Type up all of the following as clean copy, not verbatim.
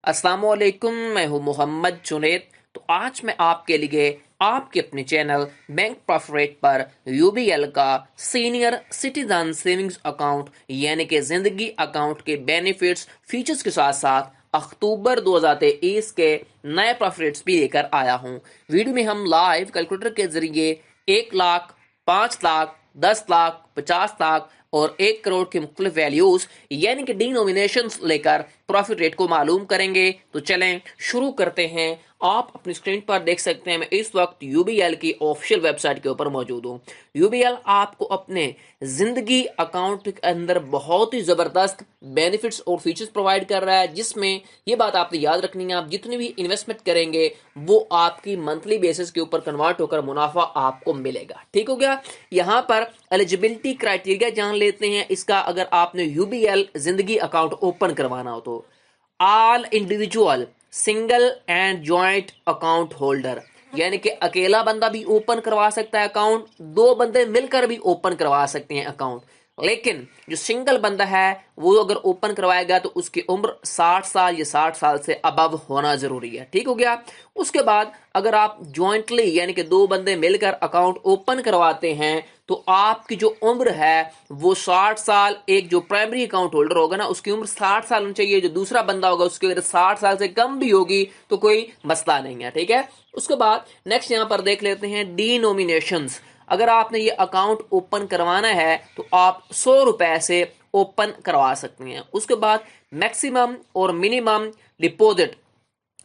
अस्सलाम वालेकुम, मैं हूं मोहम्मद जुनैद। तो आज मैं आपके लिए आपके अपने चैनल बैंक प्रॉफिट पर यूबीएल का सीनियर सिटीजन सेविंग्स अकाउंट यानी कि जिंदगी अकाउंट के बेनिफिट्स फीचर्स के साथ साथ अक्टूबर 2023 के नए प्रॉफिट्स भी लेकर आया हूं। वीडियो में हम लाइव कैलकुलेटर के जरिए 1 लाख, 5 लाख, 10 लाख, 50 लाख और 1 करोड़ की मुख्तलिफ वैल्यूज यानी कि डिनोमिनेशंस लेकर प्रॉफिट रेट को मालूम करेंगे। तो चलें शुरू करते हैं। आप अपनी स्क्रीन पर देख सकते हैं मैं इस वक्त यूबीएल की ऑफिशियल वेबसाइट के ऊपर मौजूद हूँ। यूबीएल आपको अपने जिंदगी अकाउंट के अंदर बहुत ही जबरदस्त बेनिफिट्स और फीचर्स प्रोवाइड कर रहा है, जिसमें ये बात आपने याद रखनी है, आप जितनी भी इन्वेस्टमेंट करेंगे वो आपकी मंथली बेसिस के ऊपर कन्वर्ट होकर मुनाफा आपको मिलेगा। ठीक हो गया। यहाँ पर एलिजिबिलिटी क्राइटेरिया जान लेते हैं इसका। अगर आपने यूबीएल जिंदगी अकाउंट ओपन करवाना हो तो all individual, single and joint account holder यानी कि अकेला बंदा भी ओपन करवा सकता है अकाउंट, 2 बंदे मिलकर भी ओपन करवा सकते हैं अकाउंट। लेकिन जो सिंगल बंदा है वो अगर ओपन करवाएगा तो उसकी उम्र 60 साल या 60 साल से अबव होना जरूरी है। ठीक हो गया। उसके बाद अगर आप ज्वाइंटली यानी कि 2 बंदे मिलकर अकाउंट ओपन करवाते हैं तो आपकी जो उम्र है वो 60 साल, एक जो प्राइमरी अकाउंट होल्डर होगा ना उसकी उम्र 60 साल होनी चाहिए, जो दूसरा बंदा होगा उसकी अगर 60 साल से कम भी होगी तो कोई मसला नहीं है। ठीक है। उसके बाद नेक्स्ट यहां पर देख लेते हैं डिनोमिनेशंस। अगर आपने ये अकाउंट ओपन करवाना है तो आप 100 रुपए से ओपन करवा सकते हैं। उसके बाद मैक्सिमम और मिनिमम डिपॉजिट।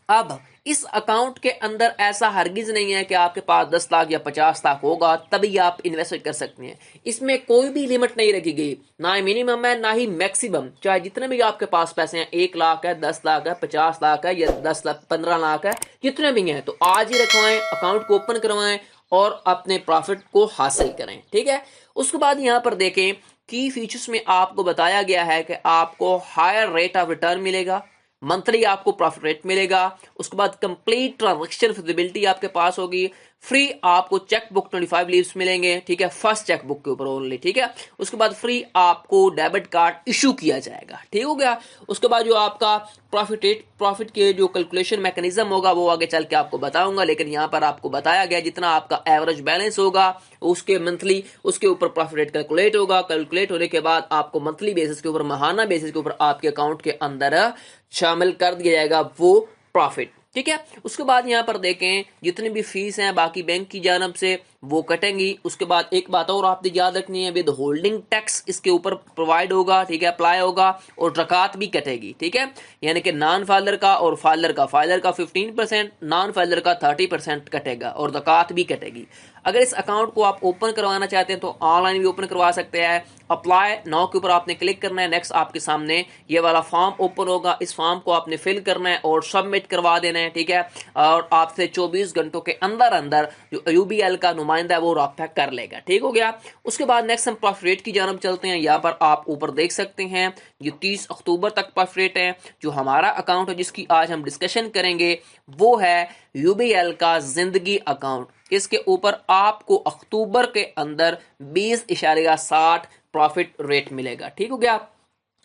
अब इस अकाउंट के अंदर ऐसा हरगिज नहीं है कि आपके पास 10 लाख या 50 लाख होगा तभी आप इन्वेस्ट कर सकते हैं। इसमें कोई भी लिमिट नहीं रखी गई, ना ही मिनिमम है ना ही मैक्सिमम। चाहे जितने भी आपके पास पैसे हैं, 1 लाख है, 10 लाख है, 50 लाख है या 10 लाख 15 लाख है, जितने भी हैं तो आज ही रखवाएं, अकाउंट को ओपन करवाएं और अपने प्रॉफिट को हासिल करें। ठीक है। उसके बाद यहां पर देखें की फीचर्स में आपको बताया गया है कि आपको हायर रेट ऑफ रिटर्न मिलेगा, मंथली आपको प्रॉफिट रेट मिलेगा। उसके बाद कंप्लीट ट्रांजैक्शन फिजिबिलिटी आपके पास होगी, फ्री आपको चेक बुक 25 लीव्स मिलेंगे। ठीक है, फर्स्ट चेक बुक के ऊपर ओनली। ठीक है। उसके बाद फ्री आपको डेबिट कार्ड इशू किया जाएगा। ठीक हो गया। उसके बाद जो आपका प्रॉफिट रेट, प्रॉफिट के जो कैलकुलेशन मैकेनिज्म होगा वो आगे चल के आपको बताऊंगा, लेकिन यहाँ पर आपको बताया गया जितना आपका एवरेज बैलेंस होगा उसके मंथली उसके ऊपर प्रॉफिट रेट कैलकुलेट होगा। कैलकुलेट होने के बाद आपको मंथली बेसिस के ऊपर, माहाना बेसिस के ऊपर आपके अकाउंट के अंदर शामिल कर दिया जाएगा वो प्रॉफिट। ठीक है। उसके बाद यहां पर देखें जितनी भी फीस हैं बाकी बैंक की जानब से वो कटेंगी। उसके बाद एक बात और आपने याद रखनी है, विद होल्डिंग टैक्स इसके ऊपर प्रोवाइड होगा। ठीक है, अप्लाई होगा और ज़कात भी कटेगी। ठीक है, यानी कि नॉन फाइलर का और फाइलर का 15%, नॉन फाइलर का 30% कटेगा और ज़कात भी कटेगी। अगर इस अकाउंट को आप ओपन करवाना चाहते हैं तो ऑनलाइन भी ओपन करवा सकते हैं। अप्लाई नाउ के ऊपर आपने क्लिक करना है। नेक्स्ट आपके सामने ये वाला फॉर्म ओपन होगा, इस फॉर्म को आपने फिल करना है और सबमिट करवा देना है। ठीक है, और आपसे 24 घंटों के अंदर अंदर जो यूबीएल का नुमाइंदा है वो रब्ता कर लेगा। ठीक हो गया। उसके बाद नेक्स्ट हम प्रॉफिट रेट की जानब चलते हैं। यहाँ पर आप ऊपर देख सकते हैं ये 30 अक्टूबर तक प्रॉफिट रेट है। जो हमारा अकाउंट है जिसकी आज हम डिस्कशन करेंगे वो है यूबीएल का जिंदगी अकाउंट। इसके ऊपर आपको अक्टूबर के अंदर 20.60 प्रॉफिट रेट मिलेगा। ठीक हो गया।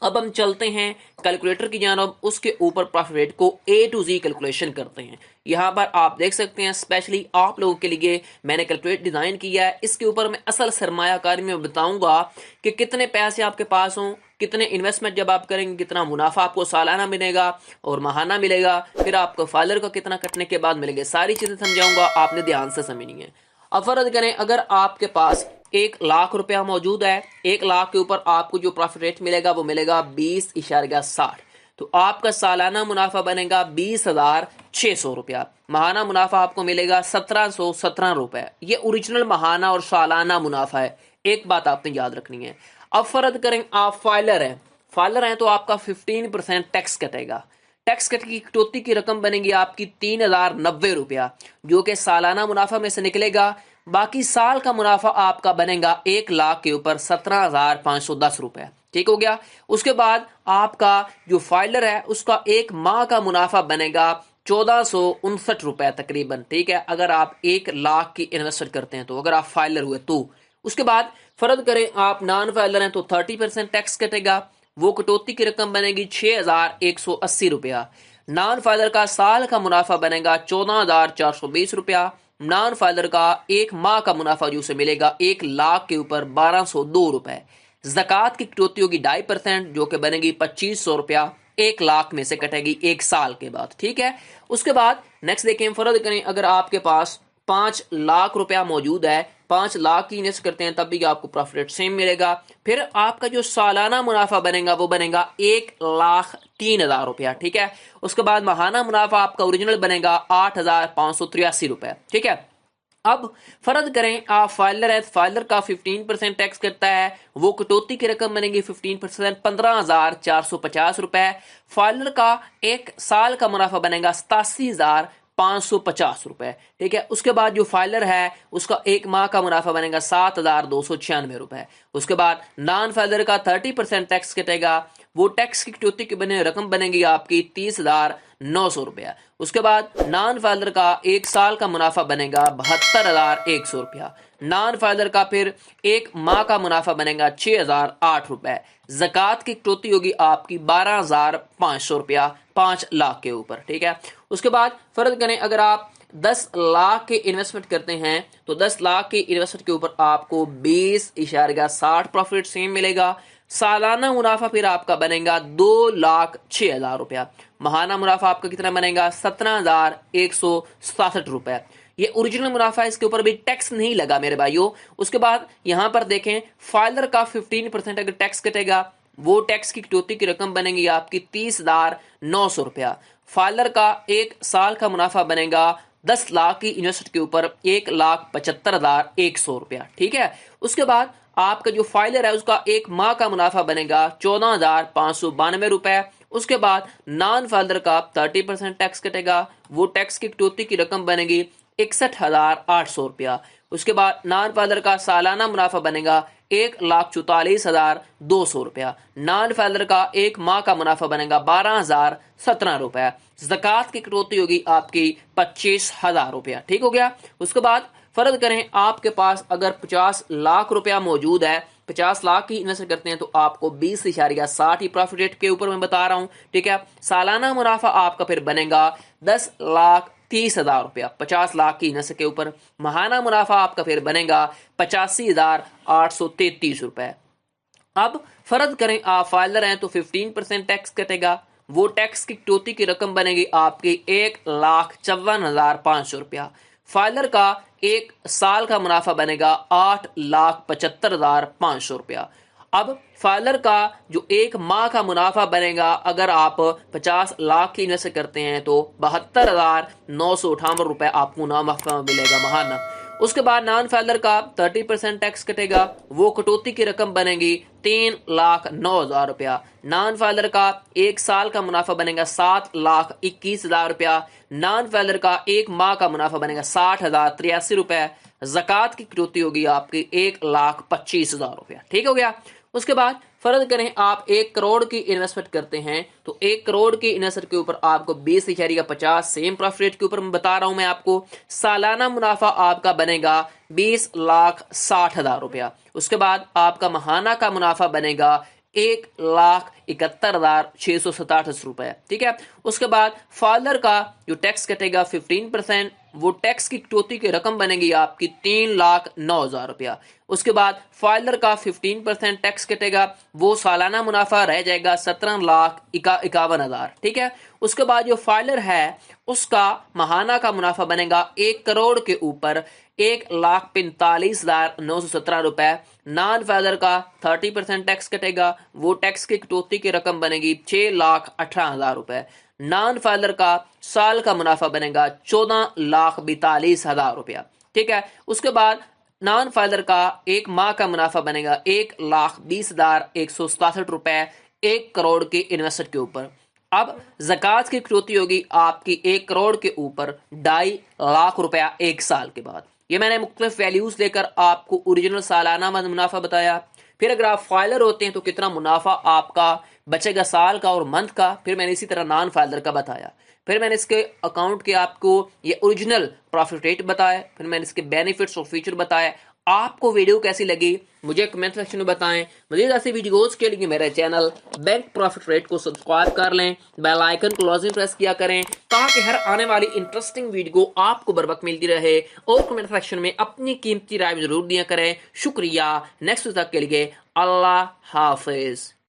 अब हम चलते हैं कैलकुलेटर की जानब, उसके ऊपर प्रॉफिट रेट को ए टू जी कैलकुलेशन करते हैं। यहाँ पर आप देख सकते हैं स्पेशली आप लोगों के लिए मैंने कैलकुलेट डिजाइन किया है। इसके ऊपर मैं असल सरमायाकारी में बताऊंगा कि कितने पैसे आपके पास हों, कितने इन्वेस्टमेंट जब आप करेंगे कितना मुनाफा आपको सालाना मिलेगा और माहाना मिलेगा, फिर आपको फाइलर का कितना कटने के बाद मिलेगा, सारी चीजें समझाऊंगा, आपने ध्यान से समझनी है। अब फर्ज करें अगर आपके पास 1 लाख रुपया मौजूद है, 1 लाख के ऊपर आपको जो प्रॉफिट रेट मिलेगा वो मिलेगा 20.60, तो आपका सालाना मुनाफा बनेगा 20,600 रुपया। महाना मुनाफा आपको मिलेगा 1717 रुपए। ये ओरिजिनल महाना और सालाना मुनाफा है। एक बात आपने याद रखनी है। अब फर्ज करें आप फाइलर हैं तो आपका 15% टैक्स कटेगा। टैक्स कट की कटौती की रकम बनेगी आपकी 3090 रुपया, जो कि सालाना मुनाफा में से निकलेगा। बाकी साल का मुनाफा आपका बनेगा 1 लाख के ऊपर 17,510 रुपए। ठीक हो गया। उसके बाद आपका जो फाइलर है उसका एक माह का मुनाफा बनेगा 1459 रुपए तकरीबन। ठीक है, अगर आप 1 लाख की इन्वेस्टमेंट करते हैं तो, अगर आप फाइलर हुए तो। उसके बाद फर्ज करें आप नॉन फाइलर हैं तो 30% टैक्स कटेगा, वो कटौती की रकम बनेगी 6,180 रुपया। नॉन फाइलर का साल का मुनाफा बनेगा 14,420 रुपया। नॉन फाइलर का एक माह का मुनाफा जो उसे मिलेगा 1 लाख के ऊपर 1,202 रुपए। ज़कात की कटौती होगी 2.5% जो कि बनेगी 2,500 रुपया। 1 लाख में से कटेगी 1 साल के बाद, ठीक है। उसके बाद नेक्स्ट देखें, फर्ज करें अगर आपके पास 5 लाख रुपया मौजूद है, 5 लाख की इन्वेस्ट करते हैं तब भी आपको प्रॉफिट सेम मिलेगा। फिर आपका जो सालाना मुनाफा बनेगा वो बनेगा 1,03,000 रुपया, ठीक है। उसके बाद माहाना मुनाफा आपका ओरिजिनल बनेगा 8,583 रुपए, ठीक है। अब फर्ज करें आप फाइलर है, फाइलर का 15% टैक्स करता है, वो कटौती की रकम बनेगी 15% 15,450 रुपए। फाइलर का एक साल का मुनाफा बनेगा 87,550 रुपए, ठीक है। उसके बाद जो फाइलर है उसका एक माह का मुनाफा बनेगा 7,296 रुपए। उसके बाद नॉन फाइलर का 30% टैक्स कटेगा, वो टैक्स की कटौती की बने रकम बनेगी आपकी 30,900 रुपया। उसके बाद नॉन फाइलर का एक साल का मुनाफा बनेगा 72,100 रुपया। नॉन फाइलर का फिर एक माह का मुनाफा बनेगा 6,008 रुपए। ज़कात की कटौती होगी आपकी 12,500 रुपया 5 लाख के ऊपर, ठीक है। उसके बाद फर्ज करें अगर आप 10 लाख के इन्वेस्टमेंट करते हैं तो 10 लाख के इन्वेस्टमेंट के ऊपर आपको 20.60 प्रॉफिट सेम मिलेगा। सालाना मुनाफा फिर आपका बनेगा 2,06,000 रुपया। माहाना मुनाफा आपका कितना बनेगा 17,167 रुपए। ये ओरिजिनल मुनाफा है, इसके ऊपर भी टैक्स नहीं लगा मेरे भाइयों। उसके बाद यहां पर देखें फाइलर का 15% अगर टैक्स कटेगा वो टैक्स की कटौती की रकम बनेगी आपकी 30,900 रुपया। फाइलर का एक साल का मुनाफा बनेगा 10 लाख की इन्वेस्टमेंट के ऊपर 1,75,100 रुपया, ठीक है। उसके बाद आपका जो फाइलर है उसका एक माह का मुनाफा बनेगा 14,592 रुपए। उसके बाद नॉन फाइलर का 30% टैक्स कटेगा, वो टैक्स की कटौती की रकम बनेगी 61,800 रुपया। उसके बाद नॉन फाइलर का सालाना मुनाफा बनेगा 1,44,200 रुपया। नॉन फाइलर का एक माह का मुनाफा बनेगा 12,017 रुपया। ज़कात की कटौती होगी आपकी 25,000 रुपया, ठीक हो गया। उसके बाद फर्ज करें आपके पास अगर 50 लाख रुपया मौजूद है, 50 लाख की इन्वेस्ट करते हैं तो आपको 20.60 ही प्रॉफिट रेट के ऊपर मैं बता रहा हूं, ठीक है। सालाना मुनाफा आपका फिर बनेगा 10,30,000 रुपया 50 लाख की इन्वेस्ट के ऊपर। माहाना मुनाफा आपका फिर बनेगा 85,833 रुपए। अब फर्ज करें आप फाइलर हैं तो 15% टैक्स कटेगा, वो टैक्स की कटौती की रकम बनेगी आपकी 1,54,500 रुपया। फाइलर का एक साल का मुनाफा बनेगा 8,75,500 रुपया। अब फाइलर का जो एक माह का मुनाफा बनेगा अगर आप 50 लाख की इन्वेस्ट करते हैं तो 72,958 रुपए आपको मुनाफा मिलेगा महाना। उसके बाद नॉन फाइलर का 30% टैक्स कटेगा, वो कटौती की रकम बनेगी 3,09,000 रुपया। नॉन फाइलर का एक साल का मुनाफा बनेगा 7,21,000 रुपया। नॉन फाइलर का एक माह का मुनाफा बनेगा 60,083 रुपए। ज़कात की कटौती होगी आपकी 1,25,000 रुपया, ठीक हो गया। उसके बाद फर्ज करें आप 1 करोड़ की इन्वेस्टमेंट करते हैं तो 1 करोड़ की इन्वेस्टमेंट के ऊपर आपको 20.50 सेम प्रॉफिट रेट के ऊपर मैं बता रहा हूं मैं आपको। सालाना मुनाफा आपका बनेगा 20,60,000 रुपया। उसके बाद आपका माहाना का मुनाफा बनेगा 1,71,667 रुपए, ठीक है। उसके बाद फाइलर का जो टैक्स कटेगा 15%, वो टैक्स की कटौती की रकम बनेगी आपकी 3,09,000 रुपया। उसके बाद फाइलर का 15% टैक्स कटेगा, वो सालाना मुनाफा रह जाएगा 17,51,000, ठीक है। उसके बाद जो फाइलर है उसका माहाना का मुनाफा बनेगा 1 करोड़ के ऊपर 1,45,917 रुपए। नॉन फाइलर का 30% टैक्स कटेगा, वो टैक्स की कटौती की रकम बनेगी 6,18,000 रुपए। नॉन फाइलर का साल का मुनाफा बनेगा 14,42,000 रुपया, ठीक है। उसके बाद नॉन फाइलर का एक माह का मुनाफा बनेगा 1,20,167 रुपए 1 करोड़ के इन्वेस्टर के ऊपर। अब ज़कात की कटौती होगी आपकी 1 करोड़ के ऊपर 2.5 लाख रुपया 1 साल के बाद। ये मैंने मुख्तलिफ वैल्यूज लेकर आपको ओरिजिनल सालाना मुनाफा बताया। फिर अगर आप फाइलर होते हैं तो कितना मुनाफा आपका बचेगा साल का और मंथ का, फिर मैंने इसी तरह नॉन फाइलर का बताया। फिर मैंने इसके अकाउंट के आपको ये ओरिजिनल प्रॉफिट रेट बताया, फिर मैंने इसके बेनिफिट्स और फीचर बताए। آپ کو ویڈیو کیسی لگی مجھے کمنٹ سیکشن میں بتائیں. مزید ایسی ویڈیوز کے لیے میرے چینل بینک پروفٹ ریٹ کو سبسکرائب کر لیں, بیل آئیکن کو لازمی پریس کیا کریں تاکہ ہر آنے والی انٹرسٹنگ ویڈیو آپ کو بر وقت ملتی رہے, اور کمنٹ سیکشن میں اپنی قیمتی رائے ضرور دیا کریں. شکریہ. نیکسٹ تک کے لیے اللہ حافظ.